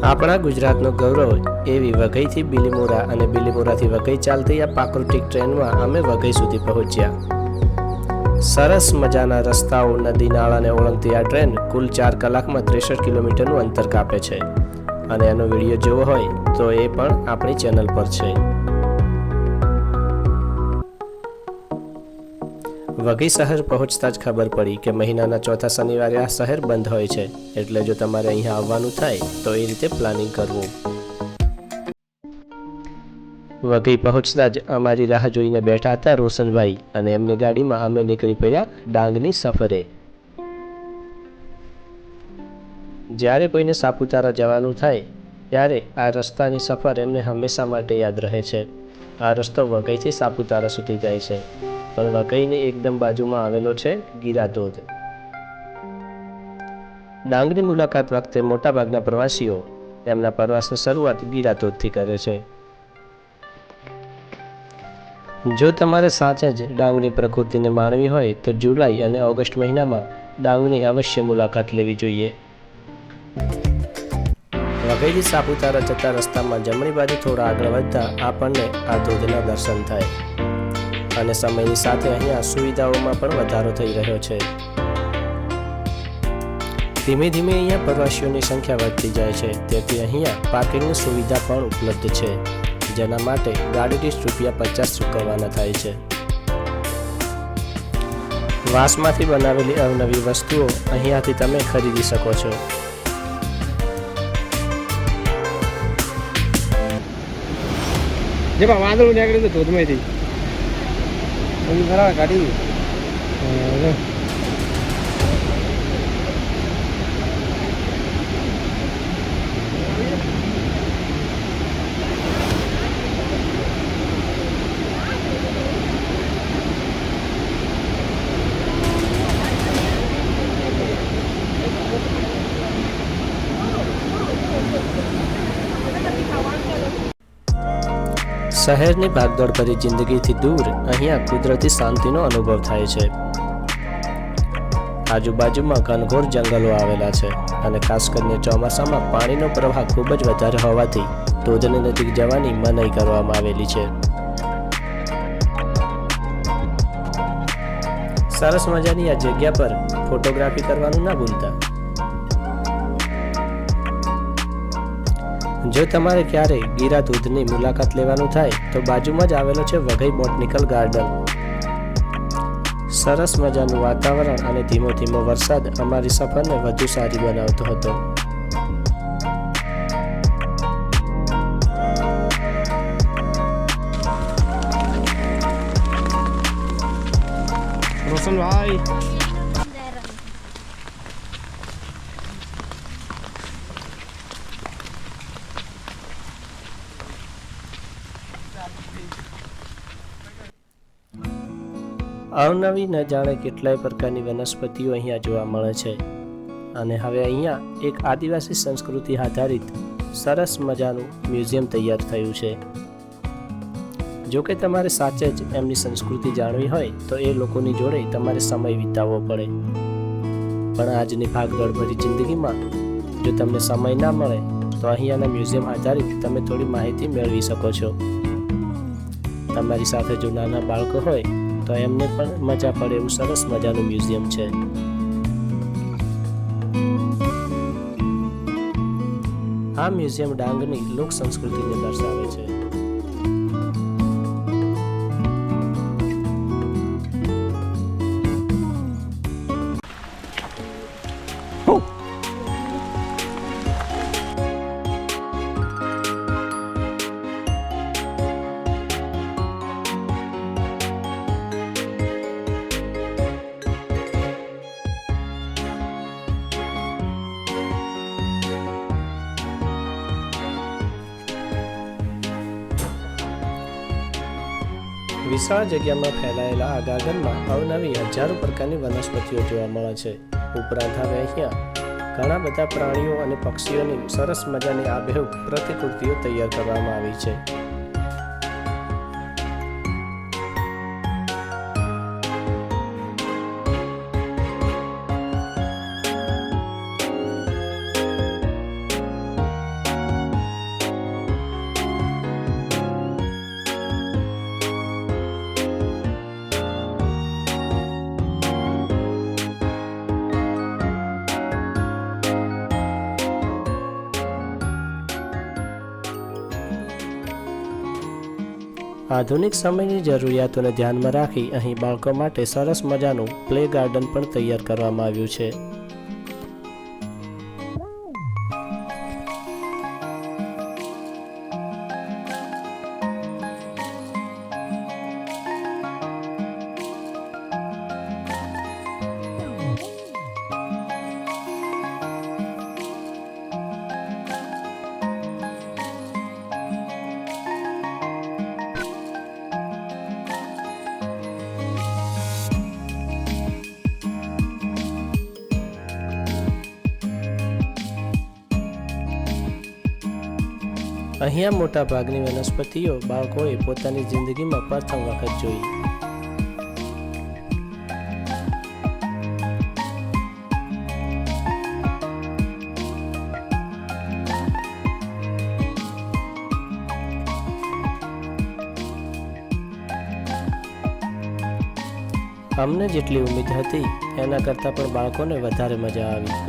આપણા ગુજરાતનું ગૌરવ એવી વઘઈથી બિલીમોરા અને બિલીમોરાથી વઘઈ ચાલતી આ પ્રાકૃતિક ટ્રેનમાં અમે વઘઈ સુધી પહોંચ્યા। સરસ મજાના રસ્તાઓ, નદી નાળાને ઓળંગતી આ ટ્રેન કુલ 4 કલાકમાં 63 કિલોમીટરનું અંતર કાપે છે અને એનો વિડીયો જોવો હોય તો એ પણ આપણી ચેનલ પર છે। વઘઈ શહેર પહોંચતા જ ખબર પડી કે મહિનાના ચોથા શનિવારે આ શહેર બંધ હોય છે, એટલે જો તમારે અહીંયા આવવાનું થાય તો એ રીતે પ્લાનિંગ કરવું। વઘઈ પહોંચતા જ અમારી રાહ જોઈને બેઠા હતા રોશનભાઈ અને એમની ગાડીમાં અમે નીકળી પડ્યા ડાંગની સફરે। જ્યારે કોઈને સાપુતારા જવાનું થાય ત્યારે આ રસ્તાની સફર એમને હંમેશા માટે યાદ રહે છે। આ રસ્તો વઘઈથી સાપુતારા સુધી જાય છે, પણ વઘઈની એકદમ બાજુમાં આવેલો છે ગીરા ધોધ। ડાંગની મુલાકાત વખતે મોટાભાગના પ્રવાસીઓ તેમના પ્રવાસની શરૂઆત ગીરા ધોધથી કરે છે। જો તમારે સાચે જ ડાંગની પ્રકૃતિને માણવી હોય તો જુલાઈ અને ઓગસ્ટ મહિનામાં ડાંગની અવશ્ય મુલાકાત લેવી જોઈએ। વઘઈથી સાપુતારા જતા રસ્તામાં જમણી બાજુ થોડા આગળ વધતા આપણને આ ધોધના દર્શન થાય અને સમયની સાથે અહીંયા સુવિધાઓમાં પણ વધારો થઈ રહ્યો છે। ધીમે ધીમે અહીંયા પ્રવાસીઓની સંખ્યા વધતી જાય છે, તેથી અહીંયા પાર્કિંગની સુવિધા પણ ઉપલબ્ધ છે, જેના માટે ગાડી દીઠ ₹50 ચૂકવવાના થાય છે। વાંસમાંથી બનાવેલી અવનવી વસ્તુઓ અહીંયાથી તમે ખરીદી શકો છો। જેમાં વાદળું નીકળ્યું હતું ધોધમાંથી બરાબર કાઢી શહેરની ભાગદોડ ભરી જિંદગીથી દૂર અહીંયા કુદરતી શાંતિનો અનુભવ થાય છે। આજુબાજુમાં ઘનઘોર જંગલો આવેલા છે અને ખાસ કરીને ચોમાસામાં પાણીનો પ્રવાહ ખૂબ જ વધારે હોવાથી ધોધની નજીક જવાની મનાઈ કરવામાં આવેલી છે। સરસ મજાની આ જગ્યા પર ફોટોગ્રાફી કરવાનું ના ભૂલતા। જો તમારે ક્યારેય ગીરા ધોધની મુલાકાત લેવાનું થાય તો બાજુમાં જ આવેલો છે વઘઈ બોટનિકલ ગાર્ડન। સરસ મજાનું વાતાવરણ અને ધીમો ધીમો વરસાદ અમારી સફરને વધુ સારી બનાવતો હતો। રોશનભાઈ અવનવી ન જાણે કેટલાય પ્રકારની વનસ્પતિઓ અહીંયા જોવા મળે છે અને હવે અહીંયા એક આદિવાસી સંસ્કૃતિ આધારિત સરસ મજાનું મ્યુઝિયમ તૈયાર થયું છે। જો કે તમારે સાચે જ એમની સંસ્કૃતિ જાણવી હોય તો એ લોકોની જોડે તમારે સમય વિતાવવો પડે, પણ આજની ભાગદોડ ભરી જિંદગીમાં જો તમને સમય ના મળે તો અહીંયાના મ્યુઝિયમ આધારિત તમે થોડી માહિતી મેળવી શકો છો। તમારી સાથે જો નાના બાળકો હોય તો એમને પણ મજા પડે એવું સરસ મજાનું મ્યુઝિયમ છે। આ મ્યુઝિયમ ડાંગની લોક સંસ્કૃતિને દર્શાવે છે। વિશાળ જગ્યામાં ફેલાયેલા આ ગાર્ડનમાં અવનવી હજારો પ્રકારની વનસ્પતિઓ જોવા મળે છે। ઉપરાંત હવે અહીંયા ઘણા બધા પ્રાણીઓ અને પક્ષીઓની સરસ મજાની આબેહૂબ પ્રતિકૃતિઓ તૈયાર કરવામાં આવી છે। આધુનિક સમયની જરૂરિયાતોને ધ્યાનમાં રાખી અહીં બાળકો માટે સરસ મજાનું પ્લે ગાર્ડન પણ તૈયાર કરવામાં આવ્યું છે. અહીંયા મોટા ભાગની વનસ્પતિઓ બાળકોએ પોતાની જિંદગીમાં પ્રથમ વખત જોઈ. અમને જેટલી ઉમ્મીદ હતી એના કરતાં પણ બાળકોને વધારે મજા આવી.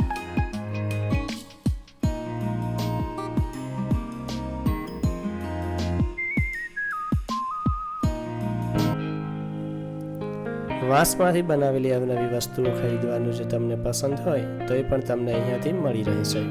વાંસમાંથી બનાવેલી અવનવી વસ્તુઓ ખરીદવાનું જો તમને પસંદ હોય તો એ પણ તમને અહીંયાથી મળી રહેશે.